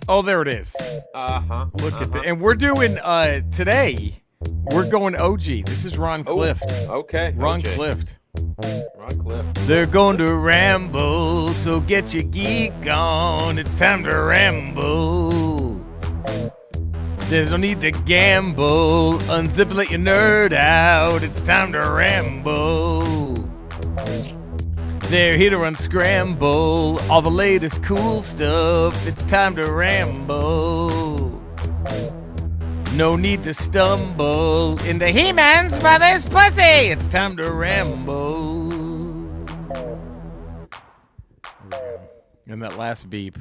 Oh, there it is. Look at that. And we're doing today. We're going OG. This is Ron Clift. Okay. Ron OJ. Clift. Ron Clift. They're going to ramble, so get your geek on. It's time to ramble. There's no need to gamble. Unzip and let your nerd out. It's time to ramble. They're here to unscramble all the latest cool stuff. It's time to ramble. No need to stumble into He-Man's mother's pussy. It's time to ramble. And that last beep.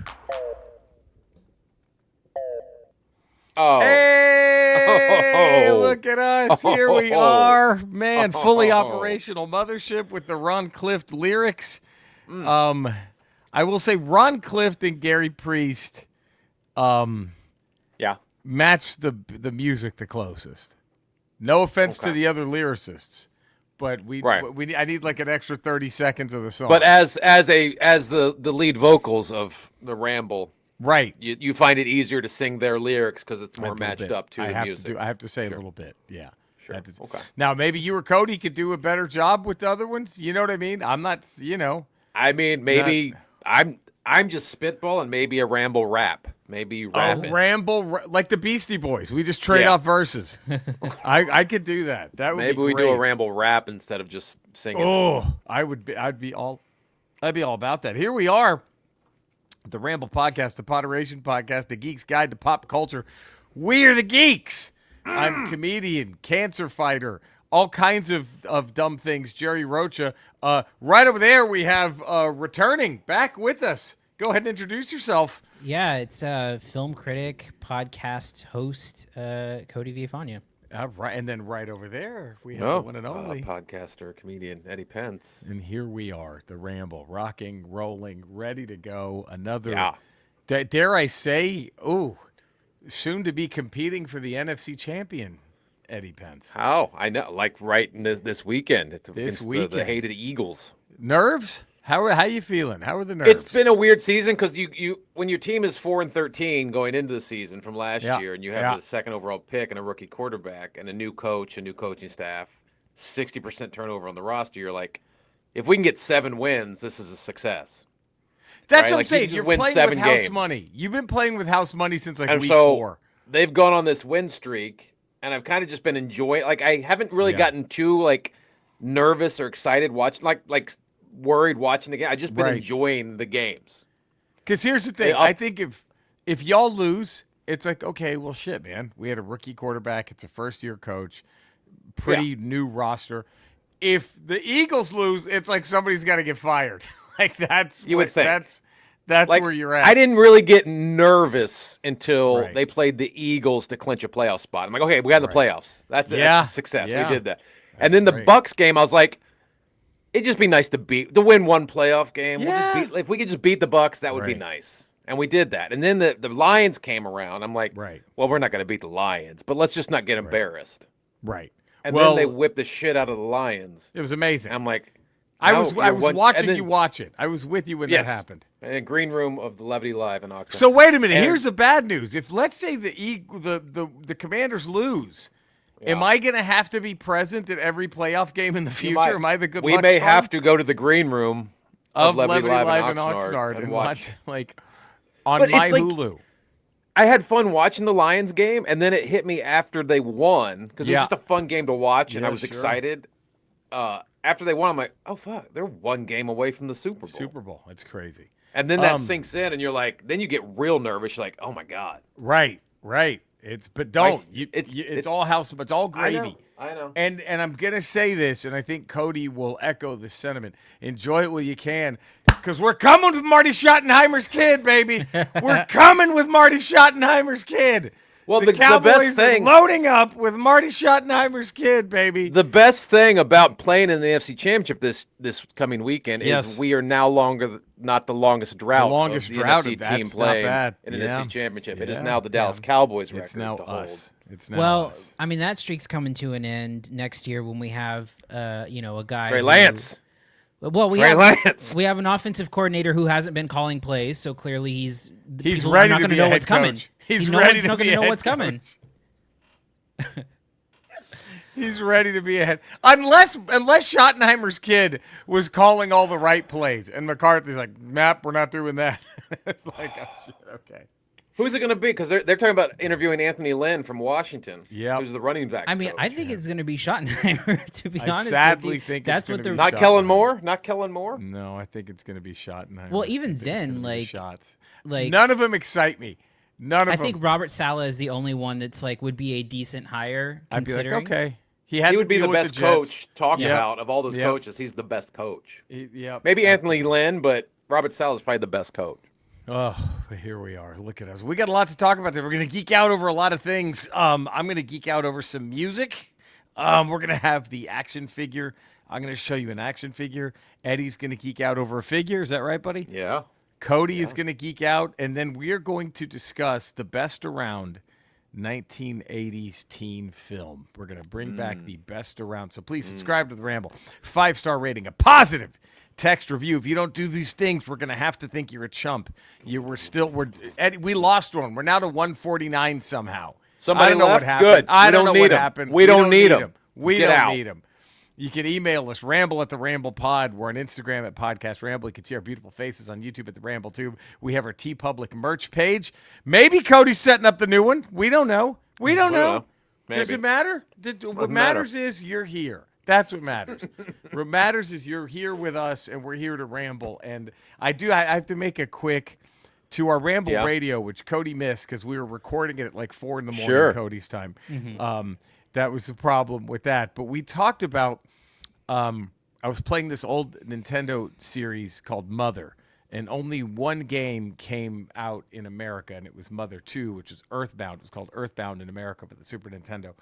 Oh. Hey, look at us. Here we are. Man, fully Oh. operational mothership with the Ron Clift lyrics. I will say Ron Clift and Gary Priest Yeah. match the music the closest. No offense to the other lyricists, but I need like an extra 30 seconds of the song. But as the lead vocals of the Ramble, right, you find it easier to sing their lyrics because it's more matched up to the music. I have to say a little bit, yeah. Sure. Okay. Now maybe you or Cody could do a better job with the other ones. You know what I mean? I'm not. I mean, maybe I'm just spitballing. Maybe a Ramble rap. Maybe you rap it. Ramble like the Beastie Boys. We just trade off verses. I could do that. That would maybe be we great. do a Ramble rap instead of just singing. Oh, I'd be all about that. Here we are. The Ramble Podcast, the Potteration Podcast, the Geek's Guide to Pop Culture. We are the Geeks. I'm comedian, cancer fighter, all kinds of dumb things. Jerry Rocha. Right over there, we have returning back with us. Go ahead and introduce yourself. Yeah, it's film critic, podcast host, Cody Villafania. Right, and then right over there, we have the one and only podcaster, comedian, Eddie Pence. And here we are, the Ramble, rocking, rolling, ready to go. Another, dare I say, soon to be competing for the NFC champion, Eddie Pence. Oh, I know, like right in this weekend. This weekend. The hated Eagles. Nerves? How you feeling? How are the nerves? It's been a weird season because you when your team is 4-13 going into the season from last year, and you have the second overall pick and a rookie quarterback and a new coach, a new coaching staff, 60% turnover on the roster. You're like, if we can get 7 wins, this is a success. That's what I'm saying. You're playing with house money. You've been playing with house money since week 4. They've gone on this win streak, and I've kind of just been enjoying. Like I haven't really gotten too nervous or excited watching worried watching the game. I just been enjoying the games. Because here's the thing. I think if y'all lose, it's like, okay, well, shit, man. We had a rookie quarterback. It's a first-year coach. Pretty new roster. If the Eagles lose, it's like somebody's got to get fired. That's you would think. That's where you're at. I didn't really get nervous until they played the Eagles to clinch a playoff spot. I'm like, okay, we got in the playoffs. That's a success. Yeah. We did that. And then the Bucks game, I was like, it'd just be nice to win one playoff game. Yeah. If we could just beat the Bucks, that would be nice. And we did that. And then the Lions came around. I'm like, well, we're not going to beat the Lions, but let's just not get embarrassed. Right. And then they whipped the shit out of the Lions. It was amazing. I'm like, I was watching you watch it. I was with you when that happened. In the green room of the Levity Live in Oxford. So wait a minute. Here's the bad news. If let's say the Commanders lose. Am I going to have to be present at every playoff game in the future? Am I the good luck We may charm? have to go to the green room of Levity Live in Oxnard and watch on my Hulu. I had fun watching the Lions game, and then it hit me after they won because it was just a fun game to watch, and I was excited. After they won, I'm like, oh, fuck, they're one game away from the Super Bowl. Super Bowl. It's crazy. And then that sinks in, and you're like, then you get real nervous. You're like, oh, my God. Right. It's all house, but it's all gravy. I know. And I'm gonna say this, and I think Cody will echo this sentiment. Enjoy it while you can, because we're coming with Marty Schottenheimer's kid, baby. We're coming with Marty Schottenheimer's kid. Well, the Cowboys are loading up with Marty Schottenheimer's kid, baby. The best thing about playing in the NFC Championship this coming weekend is we are now not the longest drought. The longest of the drought NFC of that's team playing not bad. in an NFC Championship. It is now the Dallas Cowboys record. It's now to us. hold. It's now us. I mean, that streak's coming to an end next year when we have, a guy. Trey Lance. Well, we Trey have Lance. we have an offensive coordinator who hasn't been calling plays, so clearly he's people ready are not to going be to know a what's head coming. coach. He's no ready one's to not be going a to know head what's coming. He's ready to be ahead. Unless Schottenheimer's kid was calling all the right plays, and McCarthy's like, "Map, we're not doing that." It's like, oh shit, okay. Who's it going to be? Because they're talking about interviewing Anthony Lynn from Washington. Yep. Who's the running backs I mean, coach. I think it's going to be Schottenheimer. To be I honest, sadly with you. think that's it's what gonna they're be Not Schottenheimer. Kellen Moore. Not Kellen Moore. No, I think it's going to be Schottenheimer. Well, I even think it's then, gonna be like- shots. like None of them excite me. None of I them. think Robert Saleh is the only one that's like would be a decent hire. I'd be like, Considering. okay. He He to would be deal the with best the Jets. coach talked Yep. about of all those Yep. coaches. He's the best coach. Yep. Maybe Anthony Lynn, but Robert Saleh is probably the best coach. Oh, but here we are. Look at us. We got a lot to talk about there. We're going to geek out over a lot of things. I'm going to geek out over some music. We're going to have the action figure. I'm going to show you an action figure. Eddie's going to geek out over a figure. Is that right, buddy? Yeah. Cody is going to geek out. And then we are going to discuss the best around 1980s teen film. We're going to bring back the best around. So please subscribe to The Ramble. 5-star rating, a positive text review. If you don't do these things, we're going to have to think you're a chump. Eddie, we lost one. We're now to 149 somehow. Somebody I don't know left? what happened. Good. I We don't don't know what need 'em. happened. We don't need 'em. We Get don't out. need them. You can email us, Ramble at the Ramble Pod. We're on Instagram at Podcast Ramble. You can see our beautiful faces on YouTube at the Ramble Tube. We have our T Public merch page. Maybe Cody's setting up the new one. We don't know. We don't know. Does Maybe. it matter? What matters is you're here. That's what matters. What matters is you're here with us, and we're here to ramble. And I have to make a quick to our Ramble Radio, which Cody missed because we were recording it at like 4 in the morning, Sure. Cody's time. That was the problem with that. But we talked about, I was playing this old Nintendo series called Mother, and only one game came out in America, and it was Mother 2, which is Earthbound. It was called Earthbound in America for the Super Nintendo.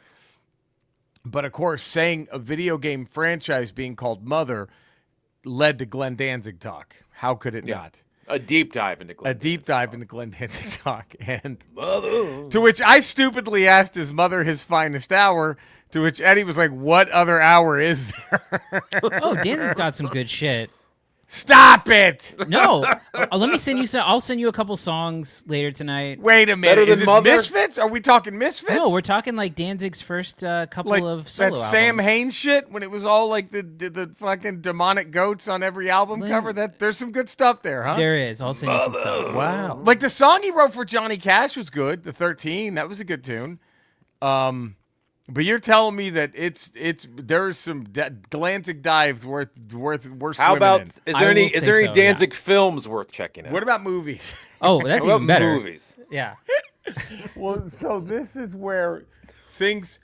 But, of course, saying a video game franchise being called Mother led to Glenn Danzig talk. How could it not? A deep dive into Glenn. A deep dive into Glenn Danzig talk. And Mother. to which I stupidly asked his mother his finest hour, to which Eddie was like, what other hour is there? Oh, Danzig's got some good shit. Stop it! No, let me send you some. I'll send you a couple songs later tonight. Wait a minute. Better than Is this Mother? Misfits? Are we talking Misfits? No, we're talking like Danzig's first couple like of solo that albums. Sam Haines shit when it was all like the fucking demonic goats on every album Lynn- cover. There's some good stuff there, huh? There is. I'll send you some stuff. Wow. Like the song he wrote for Johnny Cash was good. The 13, that was a good tune. But you're telling me that there's some Atlantic dives worth swimming How about in. is I there any will is say there any so, Danzig films worth checking out? What about movies? Oh, that's What even about better. movies? Yeah. Well, so this is where things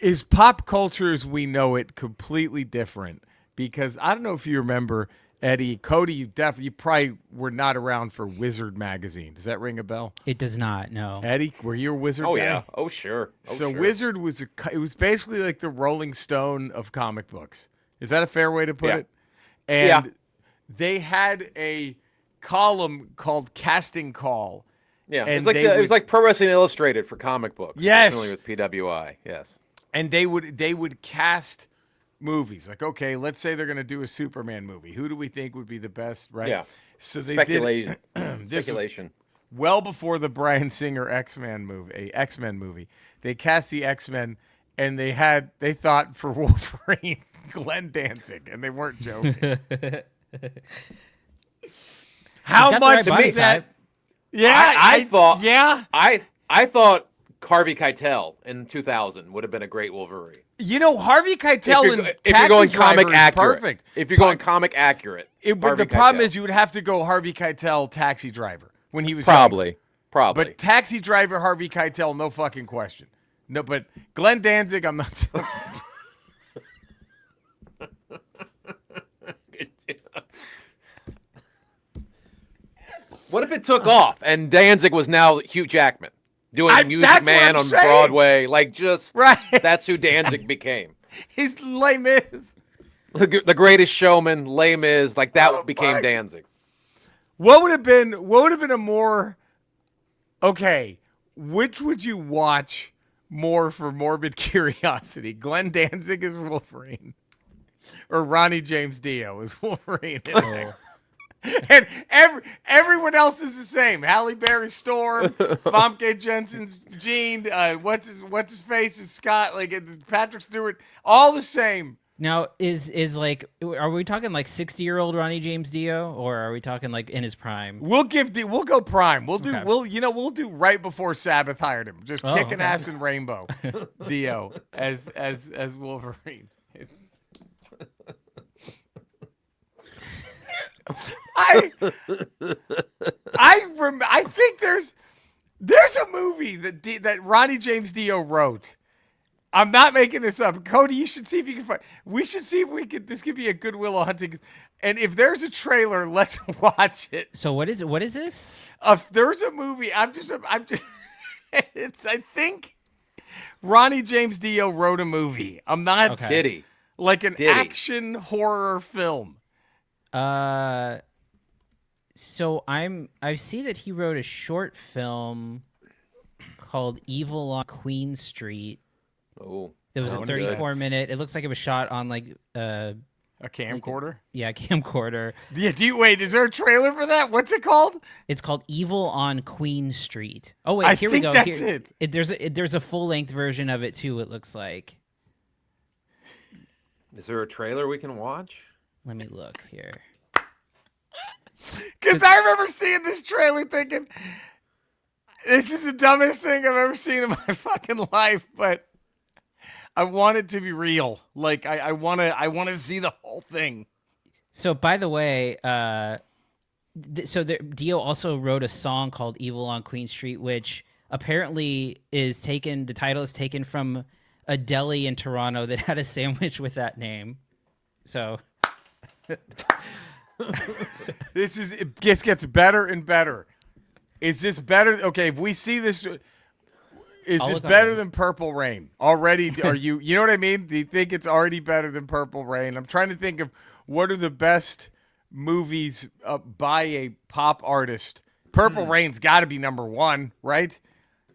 is pop culture as we know it completely different, because I don't know if you remember, Eddie, Cody, you probably were not around for Wizard magazine. Does that ring a bell? It does not. No. Eddie, were you a Wizard Oh guy? yeah. Oh sure. Oh, So sure. Wizard was it was basically like the Rolling Stone of comic books. Is that a fair way to put Yeah. it? And Yeah. they had a column called Casting Call. Yeah. and It's like they it was would- like Pro Wrestling Illustrated for comic books. Yes. Familiar with PWI. Yes. And they would cast movies. Like, okay, let's say they're going to do a Superman movie. Who do we think would be the best, right? Yeah. So they Speculation. did this is Speculation. well before the Bryan Singer X-Men movie. They cast the X-Men, and they thought for Wolverine Glenn Danzig, and they weren't joking. How He's got the much right body is that? type. Yeah, I thought- Yeah, I thought Harvey Keitel in 2000 would have been a great Wolverine. you know Harvey Keitel if in you're Taxi going Driver comic is accurate. perfect. If you're going comic accurate. But Harvey the problem Keitel. is you would have to go Harvey Keitel Taxi Driver when he was probably. younger. Probably. But Taxi Driver Harvey Keitel, no fucking question. No, but Glenn Danzig, I'm not so What if it took off and Danzig was now Hugh Jackman doing Music that's what Man I'm on saying. Broadway? Like just Right. that's who Danzig became. He's Les Mis. The Greatest Showman, Les Mis, like that Oh, became fuck. Danzig. What would have been a more okay, which would you watch more for morbid curiosity? Glenn Danzig as Wolverine or Ronnie James Dio is Wolverine. And everyone else is the same. Halle Berry Storm, Famke Jensen's Gene, what's his face is Scott, like Patrick Stewart, all the same. Now, is like, are we talking like 60-year-old Ronnie James Dio, or are we talking like in his prime? We'll go prime. We'll do Okay. we'll do right before Sabbath hired him, just kicking okay. ass in Rainbow, Dio as Wolverine. I think there's a movie that Ronnie James Dio wrote. I'm not making this up. Cody, you should see if you can find. We should see if we could. This could be a Goodwill Hunting. And if there's a trailer, let's watch it. So what is it? What is this? There's a movie. I'm just. It's. I think Ronnie James Dio wrote a movie. I'm not. Okay. Did he? Like an action horror film. So I see that he wrote a short film called Evil on Queen Street. Oh, It was a 34-minute. It looks like it was shot on like A camcorder? a camcorder. Yeah, wait, is there a trailer for that? What's it called? It's called Evil on Queen Street. Oh wait, I here think we go. that's Here- it. There's a full-length version of it too, it looks like. is there a trailer we can watch? Let me look here. Because I remember seeing this trailer thinking, this is the dumbest thing I've ever seen in my fucking life, but I want it to be real. Like I want to see the whole thing. So by the way, Dio also wrote a song called Evil on Queen Street, which apparently the title is taken from a deli in Toronto that had a sandwich with that name. So It gets better and better. Is this better? Okay, if we see this, is I'll this look better up. than Purple Rain? Already, are you know what I mean? Do you think it's already better than Purple Rain? I'm trying to think of what are the best movies by a pop artist. Purple Rain's got to be number one, right?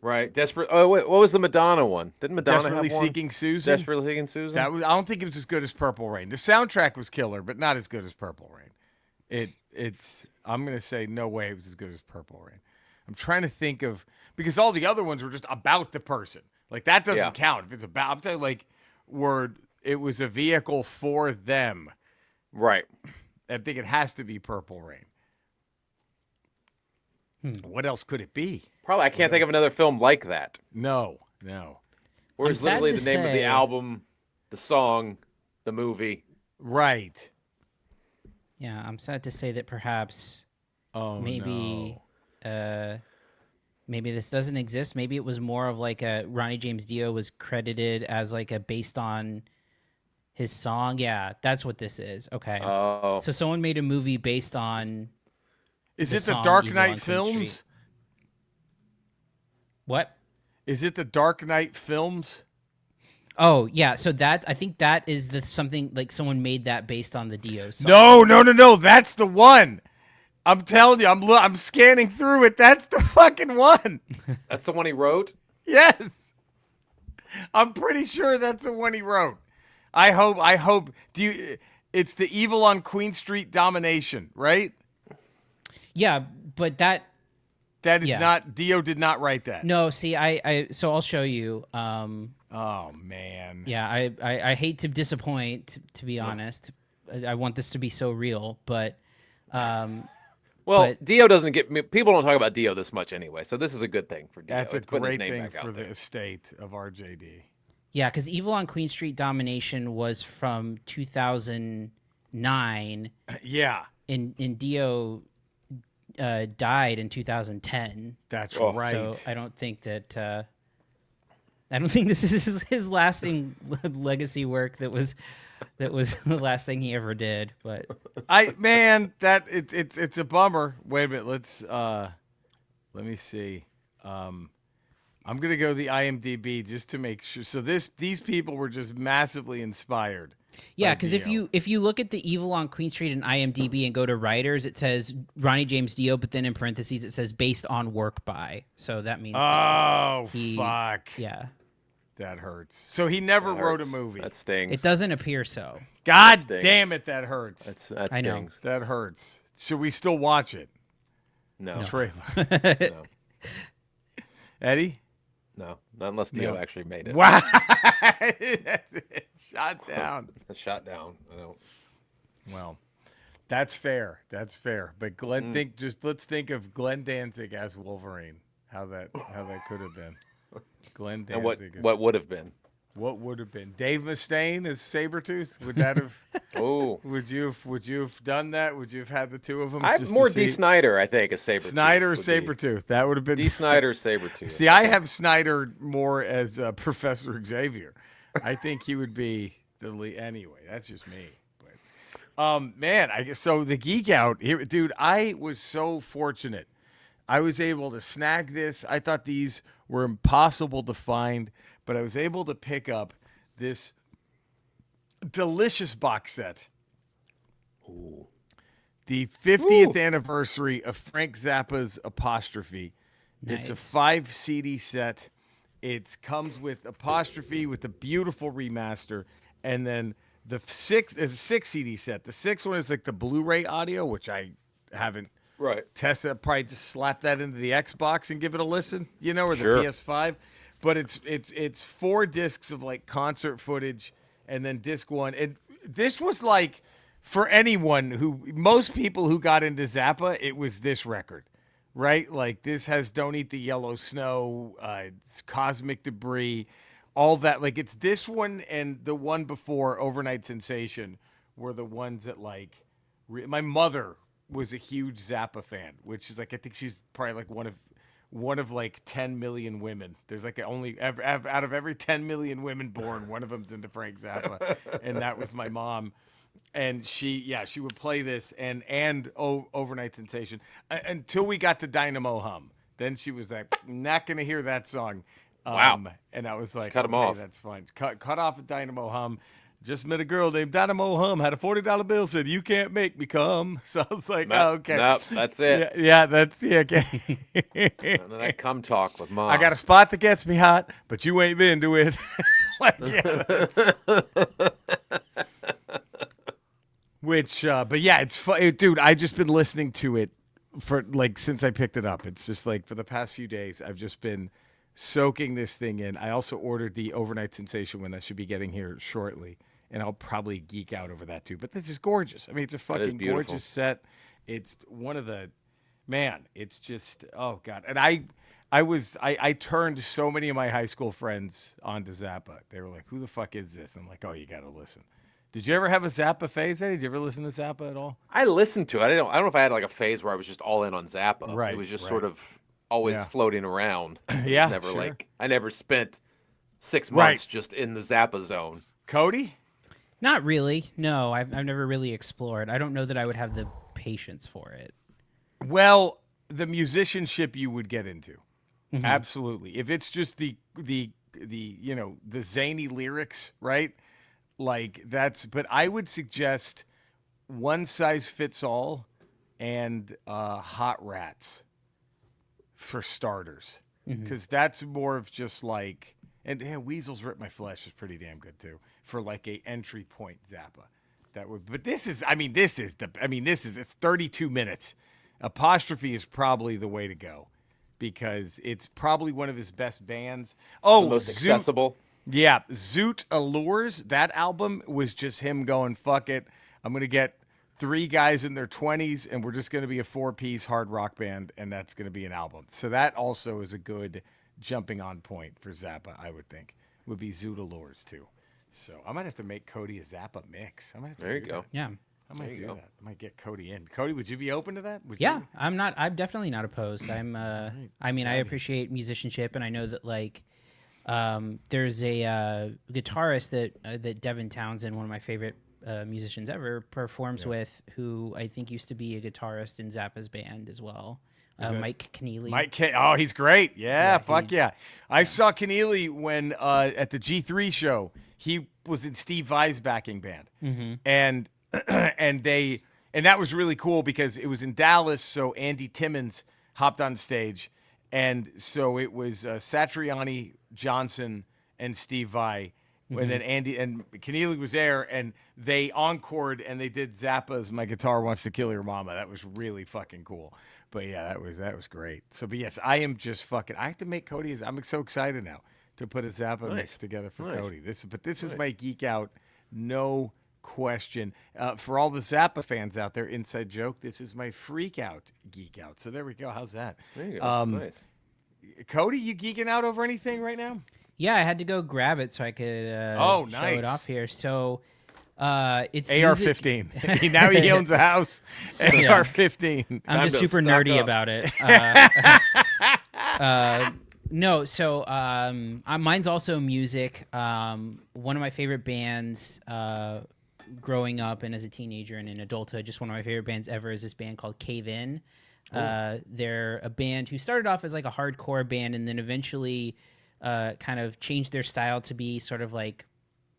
Right. Desperate. Oh wait, what was the Madonna one? Didn't Madonna Desperately have one? Seeking Susan. Desperately Seeking Susan. That was. I don't think it was as good as Purple Rain. The soundtrack was killer, but not as good as Purple Rain. It's. I'm gonna say no way it was as good as Purple Rain. I'm trying to think of because all the other ones were just about the person. Like that doesn't count if it's about. I'm saying like, it was a vehicle for them. Right. I think it has to be Purple Rain. What else could it be? Probably. I can't think of another film like that. No. Where it's sad literally to the name of the say- album, the song, the movie. Right. yeah, I'm sad to say that perhaps Oh maybe no. maybe this doesn't exist. Maybe it was more of like a Ronnie James Dio was credited as like a based on his song. Yeah, that's what this is. Okay. Oh. So someone made a movie based on Is the it the song Dark Evil on Knight Queen films? Street. What? Is it the Dark Knight films? Oh, yeah. So I think that is something like someone made that based on the Dio song. No. That's the one. I'm telling you, I'm scanning through it. That's the fucking one. That's the one he wrote? Yes. I'm pretty sure that's the one he wrote. I hope. It's the Evil on Queen Street Domination, right? Yeah, but that Is not Dio did not write that. no. See, so I'll show you. Oh man. Yeah, I hate to disappoint. To be honest, I want this to be so real, but Well, Dio doesn't people don't talk about Dio this much anyway, so this is a good thing for Dio. That's a It's putting his great name thing back out for the there. estate of RJD. yeah, because Evil on Queen Street Domination was from 2009, Yeah, and Dio died in 2010. that's Oh, right. So I don't think this is his lasting legacy work. That was the last thing he ever did. But it's a bummer. Wait a minute, let me see. I'm gonna go to the IMDb just to make sure. So these people were just massively inspired. yeah, by because Dio. if you look at the Evil on Queen Street in IMDb and go to writers, it says Ronnie James Dio, but then in parentheses it says based on work by. So that means Oh he- fuck. yeah. That hurts. So he never That wrote a hurts. movie. That stings. It doesn't appear so. God stings. damn it, that hurts. That I know. stings. That hurts. Should we still watch it? No. Trailer. No. Eddie? No. Not unless Theo No. actually made it. Wow. That's it. Shot down. Shot down. I don't. Well, that's fair. That's fair. But Glenn, let's think of Glenn Danzig as Wolverine. How that could have been. Glenn And Danzig. what would have been? What would have been? Dave Mustaine as Sabretooth? Would that have? Oh. Would you have done that? Would you have had the two of them? I'm just more to D. see- Snyder, I think, as Sabretooth. Snyder or would be. Sabretooth? That would have been D. Snyder, Sabretooth. See, I have Snyder more as Professor Xavier. I think he would be the lead. Anyway, that's just me. But, man, I guess so. The Geek Out here, dude. I was so fortunate. I was able to snag this. I thought these were impossible to find, but I was able to pick up this delicious box set. Ooh. The 50th anniversary of Frank Zappa's Apostrophe. It's a Nice. 5 CD set. It comes with Apostrophe with a beautiful remaster, and then the 6 is a 6 CD set. The 6th one is like the Blu-ray audio, which I haven't Right. Sure. PS5. But it's 4 discs of like concert footage, and then disc 1. And this was like, for anyone most people who got into Zappa, it was this record. Right? Like, this has Don't Eat the Yellow Snow, it's Cosmic Debris, all that. Like, it's this one and the one before, Overnight Sensation, were the ones that, like, my mother was a huge Zappa fan, which is, like, I think she's probably, like, one of like 10 million women. There's, like, only, out of every 10 million women born, one of them's into Frank Zappa, and that was my mom. And she would play this and Overnight Sensation until we got to Dynamo Hum. Then she was like, not going to hear that song. Wow. And I was like, cut 'em okay, off. that's fine. Cut off at Dynamo Hum. Just met a girl named Dynamo Hum, had a $40 bill, said, you can't make me come. So I was like, oh, okay. Nope, that's it. Okay. None of that cum talk with Mom. I got a spot that gets me hot, but you ain't been to it. Like, but yeah, it's fun. Dude, I've just been listening to it for like since I picked it up. It's just like for the past few days, I've just been soaking this thing in. I also ordered the Overnight Sensation one that should be getting here shortly, and I'll probably geek out over that too. But this is gorgeous. I mean, it's a fucking beautiful. gorgeous set. It's one of the, man, it's just, oh God. And I turned so many of my high school friends onto Zappa. They were like, who the fuck is this? I'm like, oh, you got to listen. Did you ever have a Zappa phase, Eddie? Did you ever listen to Zappa at all? I listened to it. I don't know if I had like a phase where I was just all in on Zappa. Right, It was just right. sort of always Yeah. floating around. It was Yeah, never sure. like I never spent 6 Right. months just in the Zappa zone. Cody? Not really. No, I've never really explored. I don't know that I would have the patience for it. Well, the musicianship you would get into. Absolutely. If it's just the zany lyrics, right? Like but I would suggest One Size Fits All and Hot Rats for starters. Because that's more of just like, and Weasels Rip My Flesh is pretty damn good too for like a entry point Zappa. But it's 32 minutes. Apostrophe is probably the way to go because it's probably one of his best bands. Oh, The most Zoot. accessible. Yeah, Zoot Allures, that album was just him going, fuck it. I'm going to get 3 guys in their 20s, and we're just going to be a 4-piece hard rock band, and that's going to be an album. So that also is a good jumping on point for Zappa, I would think, would be Zoot Allures, too. So I might have to make Cody a Zappa mix. I might have to There you do go. that. Yeah. I might There you do go. that. I might get Cody in. Cody, would you be open to that? Would Yeah, you? I'm definitely not opposed. I appreciate musicianship, and I know that like there's a guitarist that Devin Townsend, one of my favorite musicians ever, performs with, who I think used to be a guitarist in Zappa's band as well. Mike Keneally. Oh, he's great. Yeah, fuck yeah. I saw Keneally when at the G3 show. He was in Steve Vai's backing band. And and that was really cool because it was in Dallas, so Andy Timmons hopped on stage. And so it was Satriani, Johnson, and Steve Vai. And then Andy and Keneally was there, and they encored and they did Zappa's "My Guitar Wants to Kill Your Mama." That was really fucking cool. But yeah, that was great. So, but yes, I am just fucking. I have to make Cody. I'm so excited now to put a Zappa mix together for Cody. This is my geek out, no question. For all the Zappa fans out there, inside joke. This is my freak out geek out. So there we go. How's that? There you go. Nice. Cody, you geeking out over anything right now? Yeah, I had to go grab it so I could nice. show it off here. So it's AR-15. Now he owns a house. AR-15. I'm just super nerdy about it. No, so mine's also music. One of my favorite bands growing up and as a teenager and in adulthood, just one of my favorite bands ever is this band called Cave In. They're a band who started off as like a hardcore band and then eventually kind of changed their style to be sort of like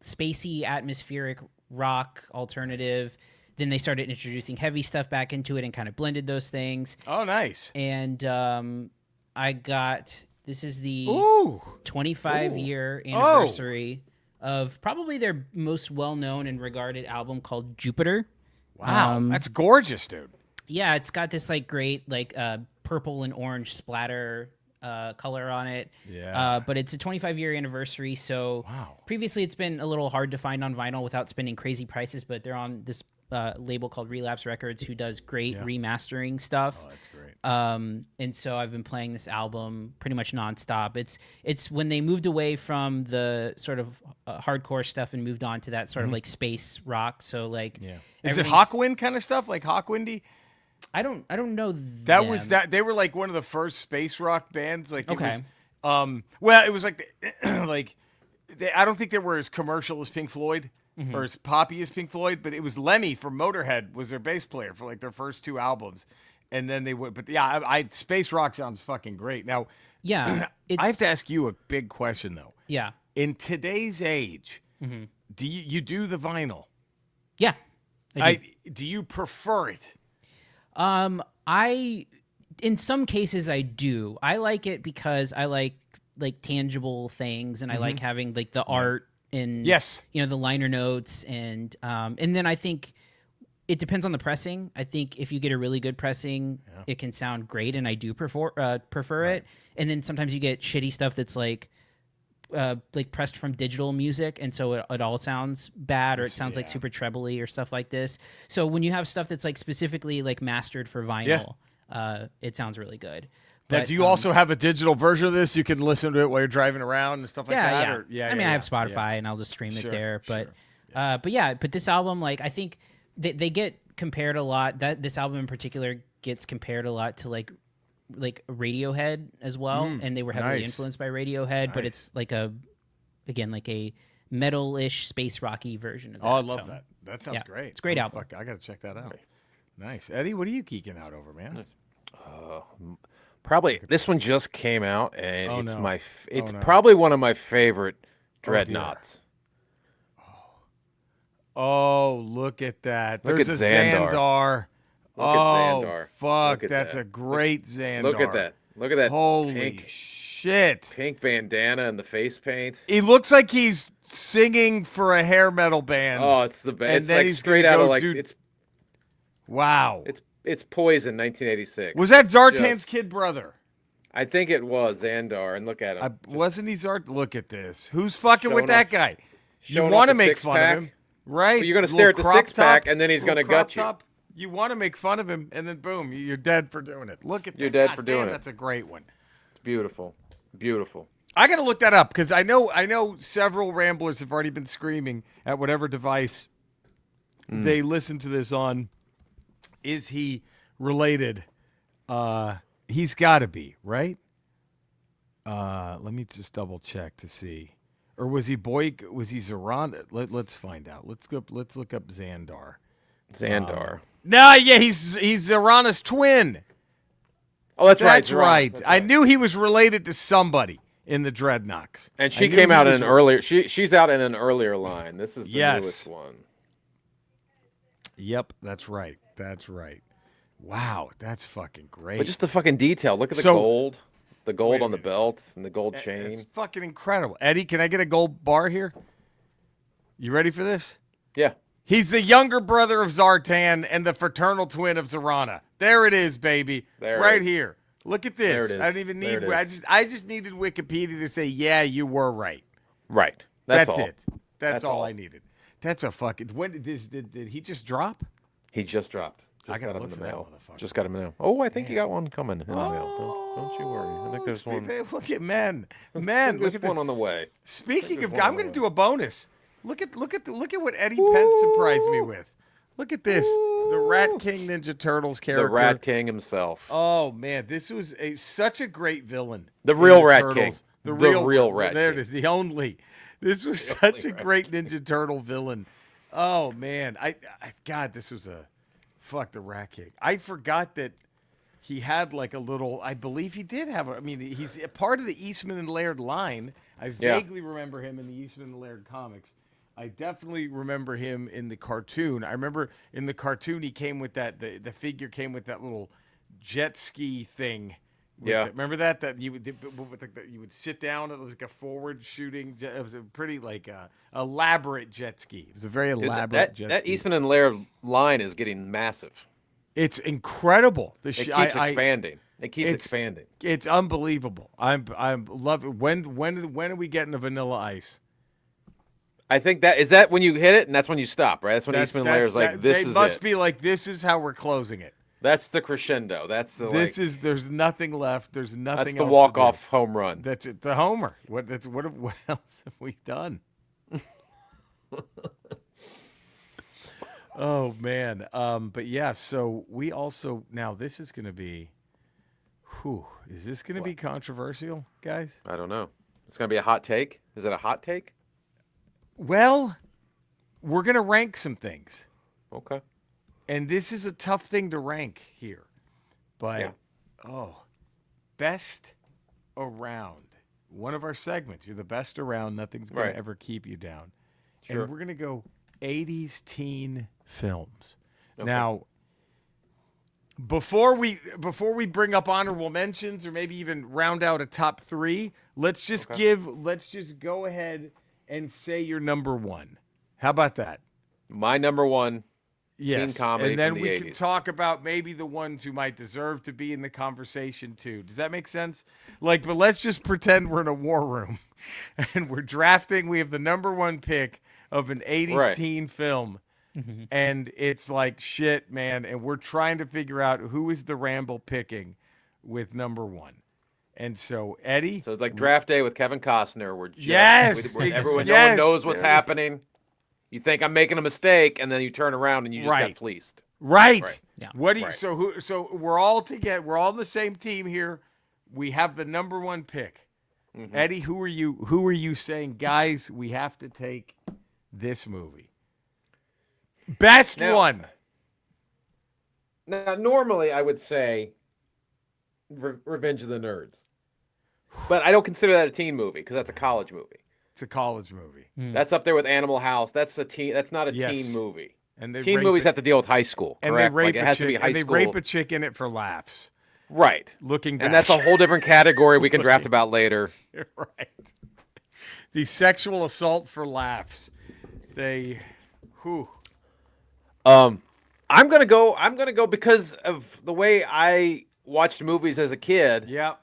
spacey, atmospheric rock alternative. Then they started introducing heavy stuff back into it and kind of blended those things. Oh, nice. And this is the 25-year anniversary of probably their most well-known and regarded album called Jupiter. Wow, that's gorgeous, dude. Yeah, it's got this like great like purple and orange splatter color on it. Yeah. But it's a 25-year anniversary, so previously it's been a little hard to find on vinyl without spending crazy prices, but they're on this label called Relapse Records who does great remastering stuff. Oh, that's great. And so I've been playing this album pretty much nonstop. It's when they moved away from the sort of hardcore stuff and moved on to that sort of like space rock. So like, is it Hawkwind kind of stuff, like Hawkwindy? I don't know. That they were like one of the first space rock bands. Like it was, well, it was like I don't think they were as commercial as Pink Floyd. Or as poppy as Pink Floyd, but it was Lemmy from Motorhead was their bass player for like their first two albums, and then they went. But yeah, I space rock sounds fucking great. Now, yeah, I have to ask you a big question though. Yeah, in today's age, do you do the vinyl? Yeah, do you prefer it? In some cases I do. I like it because I like tangible things, and I like having like the art. And the liner notes and then I think it depends on the pressing. I think if you get a really good pressing, it can sound great, and I do prefer it. And then sometimes you get shitty stuff that's like pressed from digital music, and so it all sounds bad, or it sounds like super trebly or stuff like this. So when you have stuff that's like specifically like mastered for vinyl, it sounds really good. Now, do you also have a digital version of this? You can listen to it while you're driving around and stuff like that? I mean, I have Spotify, and I'll just stream it there. But but this album, like, I think they get compared a lot. This album in particular gets compared a lot to like Radiohead as well, and they were heavily influenced by Radiohead. But it's like a metal-ish, space rocky version of that. Oh, I love that. That sounds great. It's a great album. I got to check that out. Nice. Eddie, what are you geeking out over, man? Probably this one just came out, and it's probably one of my favorite dreadnoughts. Oh, look at that! Look There's at a Xandar. Look at Xandar. Fuck, at that's that. a great Xandar. Look at that! Look at that! Holy shit! Pink bandana and the face paint. He looks like he's singing for a hair metal band. Oh, it's the band. It's then like straight out of like it's. Wow. It's Poison, 1986. Was that Zartan's kid brother? I think it was Xandar, and look at him. Wasn't he Zart? Look at this. Who's fucking with that guy? You Showing want to off the make fun six-pack? of him, right? Well, you're going to stare at the six-pack, and then he's going to gut you. You want to make fun of him, and then boom, you're dead for doing it. Look at that. You're dead for doing it. That's a great one. It's beautiful. Beautiful. I got to look that up because I know several Ramblers have already been screaming at whatever device they listen to this on. Is he related? He's got to be, right? Let me just double check to see. Or was he Zoran? Let's find out. Let's look up Xandar. Xandar. He's Zorana's twin. Oh, that's right. That's right. I knew he was related to somebody in the Dreadnoughts. And she came out in an earlier. She's out in an earlier line. This is the newest one. Yep, that's right. That's right. Wow, that's fucking great. But just the fucking detail. Look at the gold. The gold Wait a on the minute. belt and the gold It's chain. fucking incredible. Eddie, can I get a gold bar here? You ready for this? Yeah. He's the younger brother of Zartan and the fraternal twin of Zarana. There it is, baby. There it right is. here. Look at There this. it is. I don't even There need. it is. I just needed Wikipedia to say, yeah, you were right. Right. That's all. it. That's all all. I needed. That's a fucking. When did this? Did he just drop? He just dropped. I Just gotta got him look in for the that mail. motherfucker. Just got him in the mail. Oh, I think you got one coming in the mail. Don't you worry. I think there's one. Look at men. Men, look There's at one the, on the way. Speaking of, one I'm on the going to way. do a bonus. Look at what Eddie Pence surprised me with. Look at this. The Rat King Ninja Turtles character. The Rat King himself. Oh man, this was such a great villain. The in real the Rat Turtles. King. The The real Rat. Rat There King. it is. The only. This was such a great Ninja Turtle villain. Oh man, God, this was a fuck the Rat King. I forgot that he had like a little. I believe he did have. I mean, he's a part of the Eastman and Laird line. I vaguely remember him in the Eastman and Laird comics. I definitely remember him in the cartoon. I remember in the cartoon he came with that. The figure came with that little jet ski thing. Remember that you would you would sit down. It was like a forward shooting. It was a pretty like elaborate jet ski. It was a very elaborate jet ski. That Eastman and Laird line is getting massive. It's incredible. It keeps expanding. It keeps it's- expanding. It's unbelievable. I'm love it. When are we getting a Vanilla Ice? I think is that when you hit it, and that's when you stop, right? That's when Eastman and Laird's like, this they is must it. be like, this is how we're closing it. That's the crescendo. That's the There's nothing left. There's nothing that's else the to walk-off home run. do. That's it. The homer. What else have we done? Oh man. But yeah, so we also now this is gonna be is this gonna be controversial, guys? I don't know. It's going to be a hot take. Is it a hot take? Well, we're gonna rank some things. Okay. And this is a tough thing to rank here. But best around. One of our segments. You're the best around. Nothing's going Right. to ever keep you down. Sure. And we're going to go 80s teen films. Okay. Now, before we bring up honorable mentions or maybe even round out a top 3, let's just go ahead and say your number 1. How about that? My number one. Yes, teen comedy and then from the we can 80s. talk about maybe the ones who might deserve to be in the conversation too. Does that make sense? Like, but let's just pretend we're in a war room and we're drafting. We have the number 1 pick of an 80s teen film, and it's like shit, man. And we're trying to figure out who is the Ramble picking with number 1. And so, Eddie. So it's like draft day with Kevin Costner. Everyone knows what's happening. You think I'm making a mistake, and then you turn around and you just got fleeced. Right. Yeah. What do you? So we're all together. We're all on the same team here. We have the number 1 pick. Mm-hmm. Eddie, who are you saying, guys? We have to take this movie. Best one. Now, normally I would say Revenge of the Nerds, but I don't consider that a teen movie because that's a college movie. It's a college movie. That's up there with Animal House. That's a teen. That's not a teen movie. And they teen movies have to deal with high school, and correct? they rape it has to be high and they school. rape a chick in it for laughs. Right. Looking back. And that's a whole different category we can draft about later. Right. The sexual assault for laughs. I'm gonna go because of the way I watched movies as a kid. Yep.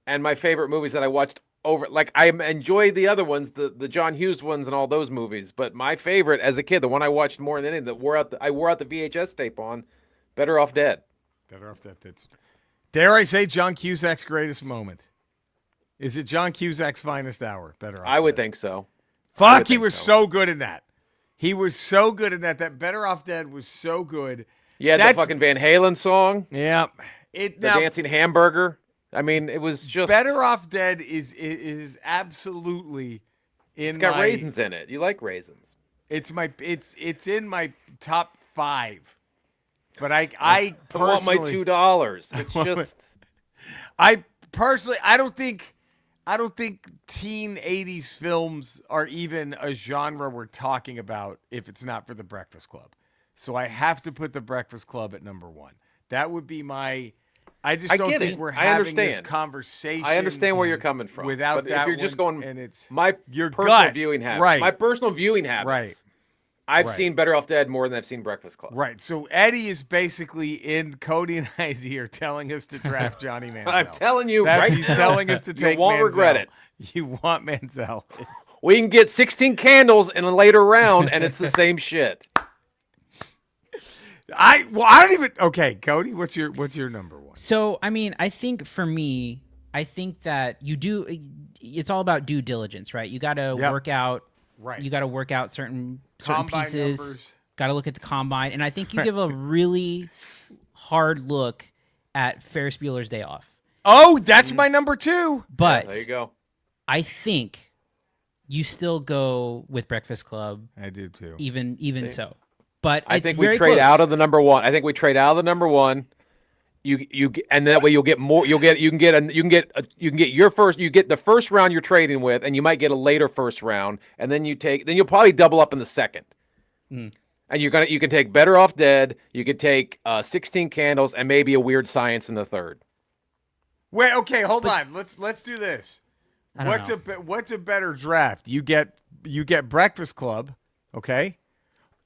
And my favorite movies that I watched like I enjoy the other ones, the John Hughes ones and all those movies. But my favorite as a kid, the one I watched more than anything, I wore out the VHS tape on, Better Off Dead. Better Off Dead. That's, dare I say, John Cusack's greatest moment? Is it John Cusack's finest hour? Better Off I would Dead? think so. Fuck, he was so good in that. He was so good in that. That Better Off Dead was so good. Yeah, the fucking Van Halen song. Yeah. The dancing hamburger. I mean, it was just Better Off Dead is absolutely in. It's got raisins in it. You like raisins? It's in my top 5. But I personally want my $2. It's just I don't think teen 80s films are even a genre we're talking about if it's not for The Breakfast Club. So I have to put The Breakfast Club at number 1. That would be my I just don't get think it. we're I having this understand. conversation. I understand where you're coming from. Without but that if you're just one, going, and it's your personal gut, viewing habits. right? My personal viewing habits. Right. I've Right. seen Better Off Dead more than I've seen Breakfast Club. Right. So Eddie is basically in Cody and I's ear telling us to draft Johnny Manziel. I'm telling you right He's now, telling us to take you won't Manziel. regret it. You want Manziel. We can get 16 candles in a later round, and it's the same shit. I don't even. Okay, Cody, what's your number one? So, I mean, I think for me, I think that you do. It's all about due diligence, right? You got to work out. Right. You got to work out certain Combine pieces. numbers. Got to look at the combine, and I think you give a really hard look at Ferris Bueller's Day Off. Oh, that's my number two. But There you go. I think you still go with Breakfast Club. I do too. Even so. But I it's think very we trade close. out of the number one. I think we trade out of the number one. And that way you'll get more. You can get your first. You get the first round you're trading with, and you might get a later first round, and then you'll probably double up in the second. And you can take Better Off Dead. You could take 16 Candles and maybe a Weird Science in the third. Wait, okay, hold on. Let's do this. I don't know. What's a better draft? You get Breakfast Club, okay?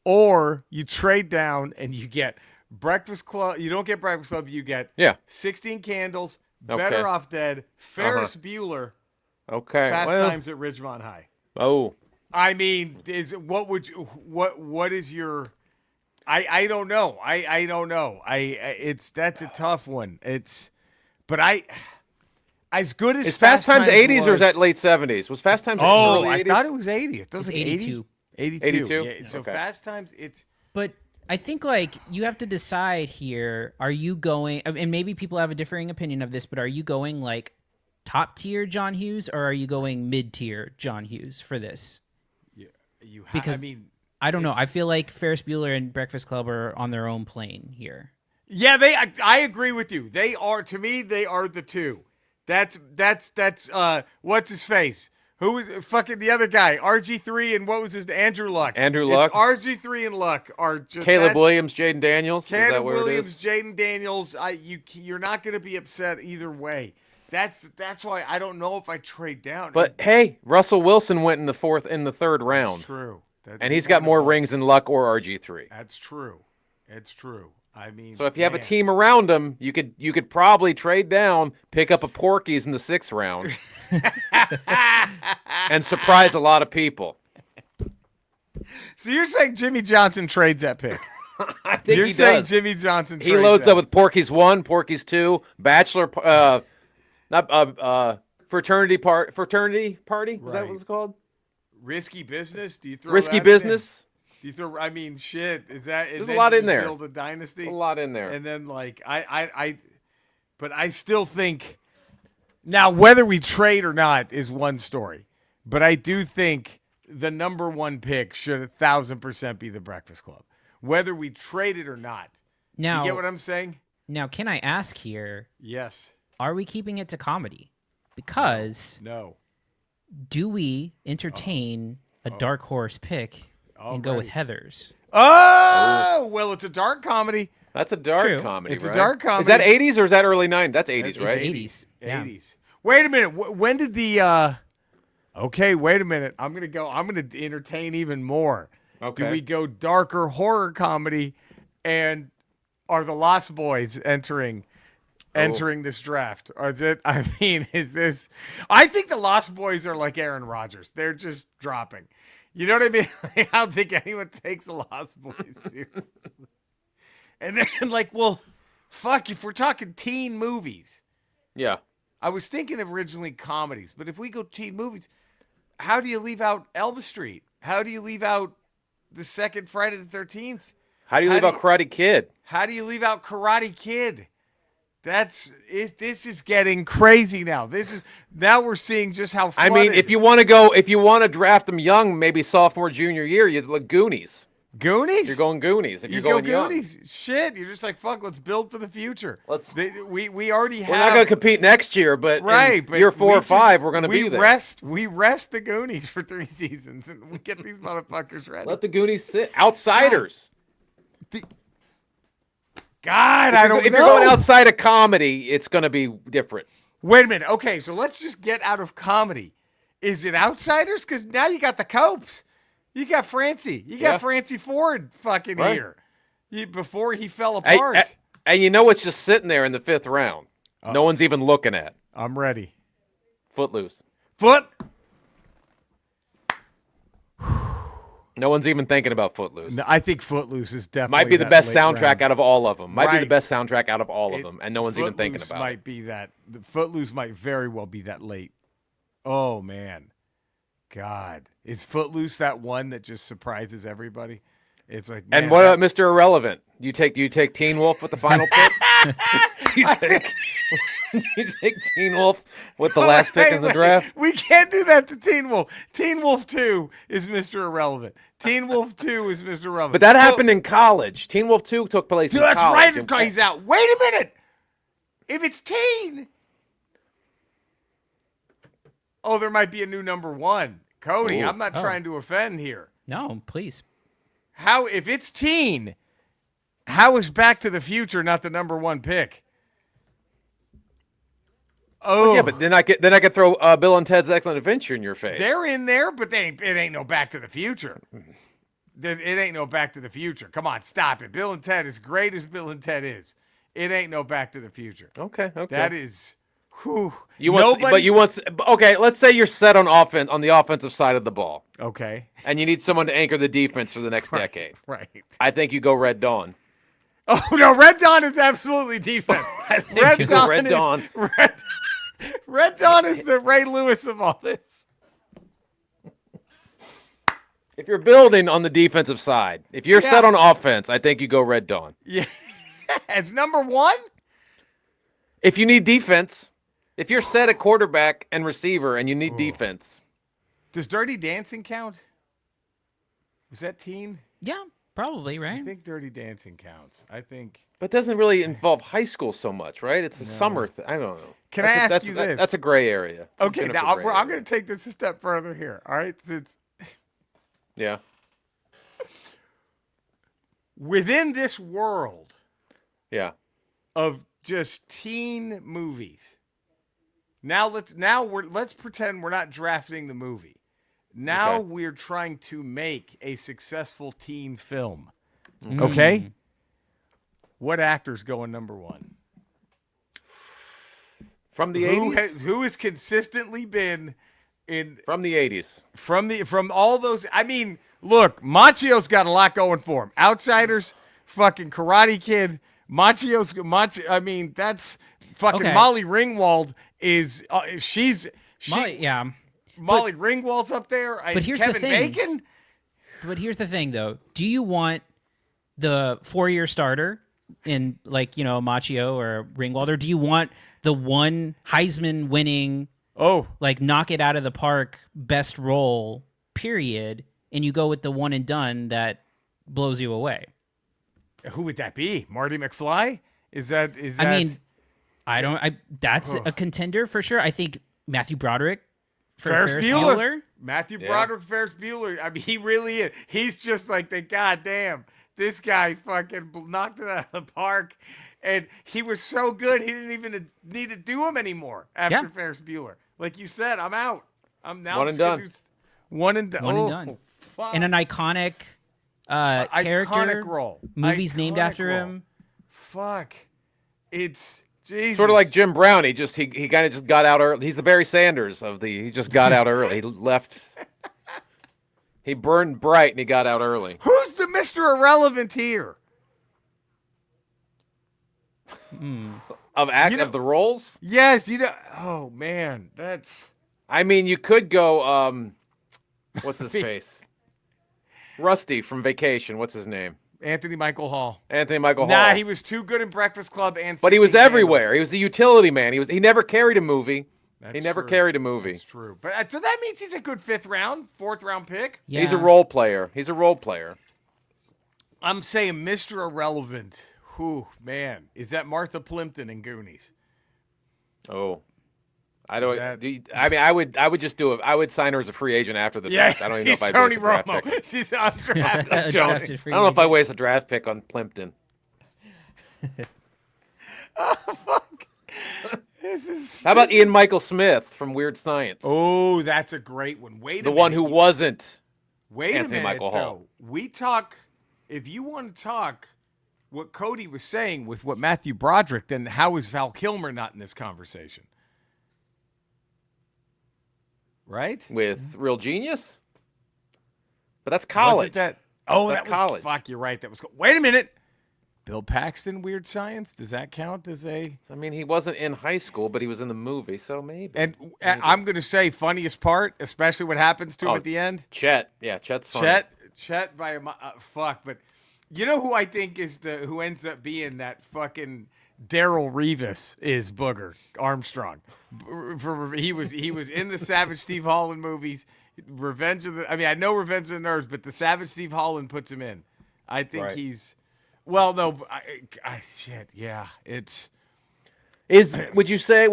Or you trade down and you get Breakfast Club. You don't get Breakfast Club. You get 16 Candles, Better Okay. Off Dead, Ferris Bueller, Okay. Fast Times at Ridgemont High. Oh. I mean, what is your? I don't know. I don't know. That's a tough one. But as good as Is Fast Times 80s or is was- that late 70s? Was Fast Times Oh, early I 80s? thought it was 80. It was It's like 82. 82. 82? Yeah, so Okay. Fast Times, it's But I think like you have to decide here, are you going, and maybe people have a differing opinion of this, but are you going like top tier John Hughes or are you going mid tier John Hughes for this? Because I mean, I don't know. I feel like Ferris Bueller and Breakfast Club are on their own plane here. yeah, I agree with you. They are, to me, they are the two. That's what's his face? Who is fucking the other guy? RG3 and what was his Andrew Luck. Andrew Luck. It's RG3 and Luck are just Caleb Williams, Jaden Daniels. Is that Caleb where Williams, it is? Jaden Daniels. You're not going to be upset either way. That's why I don't know if I trade down. But hey, Russell Wilson went in the third round. That's true. And he's got more rings than Luck or RG3. That's true. It's true. I mean, So if you have a team around him, you could probably trade down, pick up a Porky's in the 6th round, and surprise a lot of people. So you're saying Jimmy Johnson trades that pick? I think You're he saying does. Jimmy Johnson He trades loads that. up with Porky's 1, Porky's 2, Bachelor, fraternity party. Is that what it's called? Risky business? Do you throw Risky that business. In? Do you throw? I mean, shit. Is that? There's a lot in there. Build a dynasty. A lot in there. And then like but I still think now whether we trade or not is one story. But I do think the number one pick should 1,000% be the Breakfast Club, whether we trade it or not. Now, You get what I'm saying? now, can I ask here, Yes. are we keeping it to comedy? Because No. do we entertain a dark horse pick and go with Heathers? Oh, well, it's a dark comedy. That's a dark True. comedy, It's a right? dark comedy. Is that 80s or is that early 90s? That's 80s, It's right? 80s. Yeah. 80s. Wait a minute. When did the Okay, wait a minute. I'm going to entertain even more. Okay. Do we go darker horror comedy and are the Lost Boys entering this draft? Or is it is this I think the Lost Boys are like Aaron Rodgers. They're just dropping. You know what I mean? Like, I don't think anyone takes the Lost Boys seriously. And then like, well, fuck, if we're talking teen movies. Yeah. I was thinking of originally comedies, but if we go teen movies, how do you leave out Elm Street? How do you leave out the second Friday the 13th? How do you leave out Karate Kid? How do you leave out Karate Kid? This is getting crazy now. Now we're seeing just how I flooded. mean, if you want to draft them young, maybe sophomore, junior year, you look Goonies. Goonies, You're going Goonies. If you you're go going young. Goonies. Shit, you're just like, fuck. Let's build for the future. We already have. We're not going to compete next year, but Right, in but year 4 we or 5, we're going to be there. We rest the Goonies for 3 seasons, and we get these motherfuckers ready. Let the Goonies sit. Outsiders. God, I don't know. If you're going outside of comedy, it's going to be different. Wait a minute. Okay, so let's just get out of comedy. Is it Outsiders? Because now you got the Copes. You got Francie. You got Francie Ford fucking here. Before he fell apart. And you know it's just sitting there in the 5th round. No one's even looking at. I'm ready. Footloose. Foot. No one's even thinking about Footloose. No, I think Footloose is definitely might be the best soundtrack round. out of all of them. Might be the Right. best soundtrack out of all of them, and no one's even thinking Footloose about might it. be that. Footloose might very well be that late. Oh man, God, is Footloose that one that just surprises everybody? It's like, man, And what about Mr. Irrelevant? You take Teen Wolf with the final pick? you take Teen Wolf with the last pick in the draft? We can't do that to Teen Wolf. Teen Wolf 2 is Mr. Irrelevant. Teen Wolf 2 is Mr. Irrelevant. But that happened in college. Teen Wolf 2 took place in that's college. right. He's out. Wait a minute. If it's teen. Oh, there might be a new number 1. Cody, Ooh. I'm not trying to offend here. No, please. If it's teen, how is Back to the Future not the number 1 pick? Oh, Yeah, but then I could throw Bill and Ted's Excellent Adventure in your face. they're in there, but it ain't no Back to the Future. It ain't no Back to the Future. Come on, stop it. Bill and Ted, as great as Bill and Ted is, it ain't no Back to the Future. Okay. That is, whew. Okay, let's say you're set on offense on the offensive side of the ball, Okay. and you need someone to anchor the defense for the next decade. Right. I think you go Red Dawn. Oh no, Red Dawn is absolutely defense. Red Dawn. Red Dawn is the Ray Lewis of all this. If you're building on the defensive side, if you're set on offense, I think you go Red Dawn. Yeah. As number 1? If you need defense, if you're set at quarterback and receiver and you need defense. Does Dirty Dancing count? Was that teen? Yeah, probably, right? I think Dirty Dancing counts. I think. But it doesn't really involve high school so much, right? It's a summer thing. I don't know. Can I ask you this? That's a gray area. Okay, now I'm going to take this a step further here. All right, Yeah. within this world Yeah. of just teen movies. Let's pretend we're not drafting the movie. Now we're trying to make a successful teen film. Okay? What actor's going number 1? From the 80s? Who has consistently been in From the 80s. from all those? I mean, look, Machio's got a lot going for him. Outsiders, fucking Karate Kid, I mean, that's fucking Molly Ringwald is Molly Ringwald's up there. But here's Kevin the thing. Bacon. But here's the thing, though. Do you want the 4-year starter in, Machio or Ringwald, or do you want the one Heisman winning, knock it out of the park, best role, period, and you go with the one and done that blows you away? Who would that be? Marty McFly? Is that? I mean, that's a contender for sure. I think Matthew Broderick for Ferris Bueller. Matthew Broderick, Ferris Bueller. I mean, he really is. He's just like the goddamn. This guy fucking knocked it out of the park, and he was so good he didn't even need to do him anymore after Ferris Bueller. Like you said, I'm out. I'm now one and done. One and done. One and done. Fuck. And an iconic character. Iconic role. Movies named after him. Fuck. It's Jesus. Sort of like Jim Brown. He kind of just got out early. He's the Barry Sanders he just got out early. He left. He burned bright and he got out early. Who's the Mr. Irrelevant here? Of the roles? Yes, oh man, that's. I mean, you could go. What's his face? Rusty from Vacation. What's his name? Anthony Michael Hall. Anthony Michael Hall. Nah, he was too good in Breakfast Club and. But he was 16 everywhere. Candles. He was a utility man. He never carried a movie. That's he never true. carried a movie. That's true. But so that means he's a good 5th round, 4th round pick. Yeah. He's a role player. I'm saying Mr. Irrelevant. Whew, man, is that Martha Plimpton in Goonies? Oh, I don't. I mean, I would just do it. I would sign her as a free agent after the draft. I don't even know if I'd Tony waste a draft Romo. pick. She's undrafted. Drafted I don't know if I waste a draft pick on Plimpton. Oh, fuck. How about Ian Michael Smith from Weird Science? Oh, that's a great one. Wait a minute. The one who wasn't Wait Anthony a minute, Michael Hall. though. We talk, if you want to talk what Cody was saying with what Matthew Broderick, then how is Val Kilmer not in this conversation? Right? With Real Genius? But that's college. Wasn't that? Oh, That's that was college. Fuck, you're right. That was. Wait a minute. Bill Paxton, Weird Science. Does that count as a? I mean, he wasn't in high school, but he was in the movie, so maybe. And I'm gonna say funniest part, especially what happens to him at the end. Chet. Yeah, Chet's funny. Chet by a fuck. But you know who I think is who ends up being that fucking Daryl Revis is Booger Armstrong. He was in the Savage Steve Holland movies. I know Revenge of the Nerds, but the Savage Steve Holland puts him in. I think he's. Well, no, shit, yeah, it's. Would you say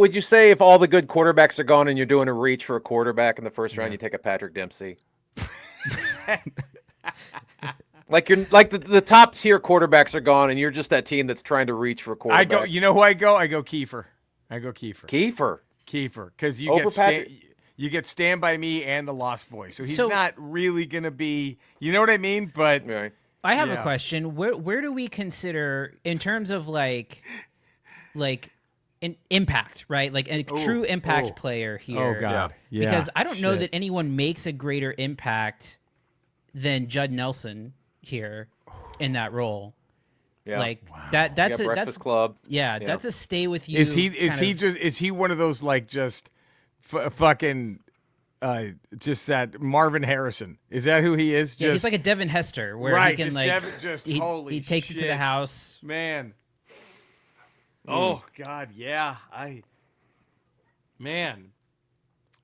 if all the good quarterbacks are gone and you're doing a reach for a quarterback in the first round, you take a Patrick Dempsey? Like the top tier quarterbacks are gone and you're just that team that's trying to reach for a quarterback. You know who I go? I go Kiefer. Kiefer, because you get Stand By Me and the Lost Boys, so he's not really gonna be. You know what I mean? But. Right. I have a question. Where do we consider in terms of like an impact, right? Like a true impact player here. Oh God, yeah. Because I don't know that anyone makes a greater impact than Judd Nelson here in that role. Yeah. Like that's a Breakfast Club. Yeah, that's a stay with you. Is he one of those like just fucking just that Marvin Harrison? Is that who he is? Yeah, he's like a Devin Hester, where he can he takes it to the house. Man. Oh God, yeah.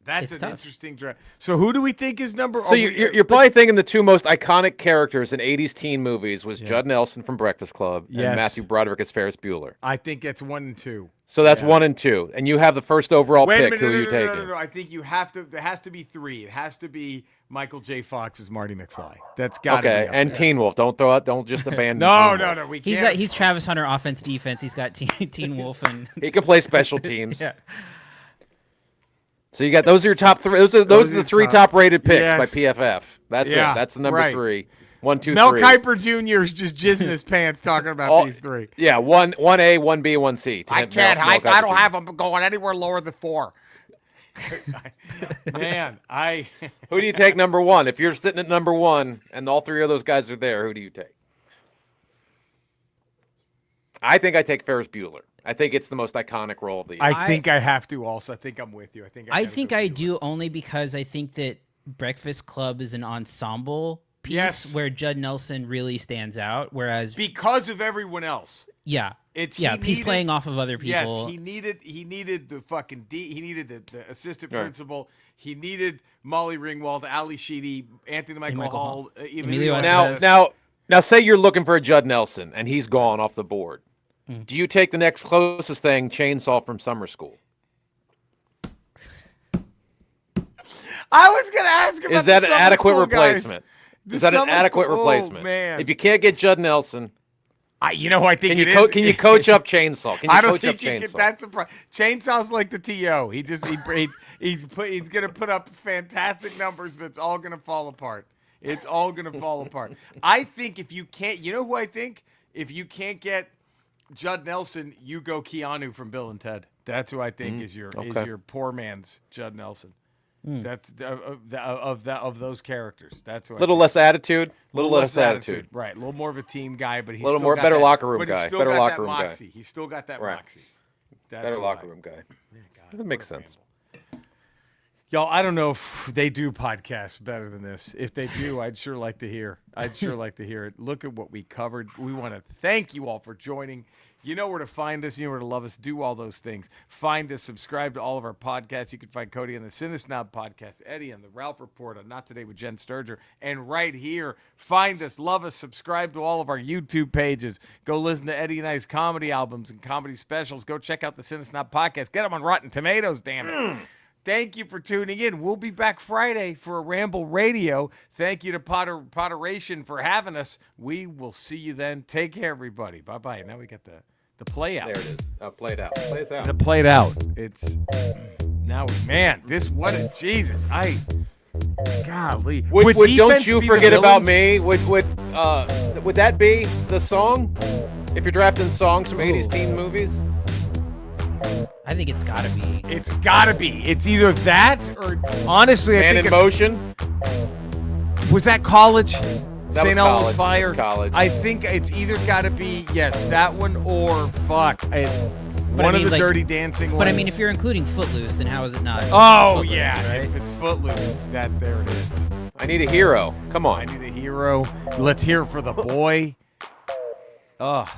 That's It's an tough. interesting draft. So who do we think is number? So you're probably thinking the two most iconic characters in 80s teen movies was Judd Nelson from Breakfast Club and Matthew Broderick as Ferris Bueller. I think it's 1 and 2. So that's 1 and 2, and you have the first overall Wait a pick. minute, Who are you taking? No. I think you have to. There has to be 3. It has to be Michael J. Fox as Marty McFly. That's got to be. Okay, and Teen Wolf. Don't just abandon. No. We can't. He's Travis Hunter offense defense. He's got Teen Wolf and he can play special teams. Yeah. So you got those are your top 3. Those are the 3 top rated picks by PFF. That's it. That's the number 3. 1, 2, 3. Mel Kiper Jr. is just jizzing his pants talking about these 3. Yeah, 1A, 1B, 1C. I can't. I don't have them going anywhere lower than 4. Man, Who do you take number 1? If you're sitting at number 1 and all 3 of those guys are there, who do you take? I think I take Ferris Bueller. I think it's the most iconic role of the year. I think I have to also. I think I'm with you. I think I do only because I think that Breakfast Club is an ensemble piece where Judd Nelson really stands out, whereas because of everyone else. Yeah. He's playing off of other people. Yes, he needed the fucking he needed the assistant principal. He needed Molly Ringwald, Ali Sheedy, Anthony Michael Hall, Emilio Estevez. Now say you're looking for a Judd Nelson and he's gone off the board. Do you take the next closest thing, Chainsaw from Summer School? I was going to ask about Is that an adequate replacement? Is that an adequate replacement? Man. If you can't get Judd Nelson, you know who I think can you coach up Chainsaw? I don't think that's a problem. Chainsaw's like the TO. He's going to put up fantastic numbers, but it's all going to fall apart. It's all going to fall apart. I think if you can't, you know who I think? If you can't get Judd Nelson, you go Keanu from Bill and Ted. That's who I think is your poor man's Judd Nelson. That's of those characters. That's who. Little less attitude. Little less attitude. Right. A little more of a team guy, but he's little still more got better that, locker room but guy. He's still Better got locker that room moxie. guy. He's still got that Right. moxie. That's better locker room guy. God, that makes sense. Y'all, I don't know if they do podcasts better than this. If they do, I'd sure like to hear. It. Look at what we covered. We want to thank you all for joining. You know where to find us. You know where to love us. Do all those things. Find us. Subscribe to all of our podcasts. You can find Cody on the Cinesnob podcast, Eddie on the Ralph Report, on Not Today with Jen Sturger, and right here. Find us. Love us. Subscribe to all of our YouTube pages. Go listen to Eddie and I's comedy albums and comedy specials. Go check out the Cinesnob podcast. Get them on Rotten Tomatoes, damn it. Thank you for tuning in. We'll be back Friday for a Ramble Radio. Thank you to Potteration for having us. We will see you then. Take care, everybody. Bye-bye. Now we got the play out. There it is. Play it out. Play us out. The played out. It's now, man. Jesus. Golly. Would defense Don't You be the Forget About villains? Me? Would that be the song? If you're drafting songs from 80s teen movies? I think it's gotta be. It's gotta be. It's either that or honestly, I Man think in Motion? was that College? was St. Elmo's College. Fire. That's College. I think it's either gotta be that one or But one I mean, of the like- Dirty Dancing ones. But I mean, if you're including Footloose, then how is it not? oh Footloose, yeah, right? if it's Footloose, it's that. There it is. I need a hero. Come I on. need a hero. Let's hear it for the boy. Ugh.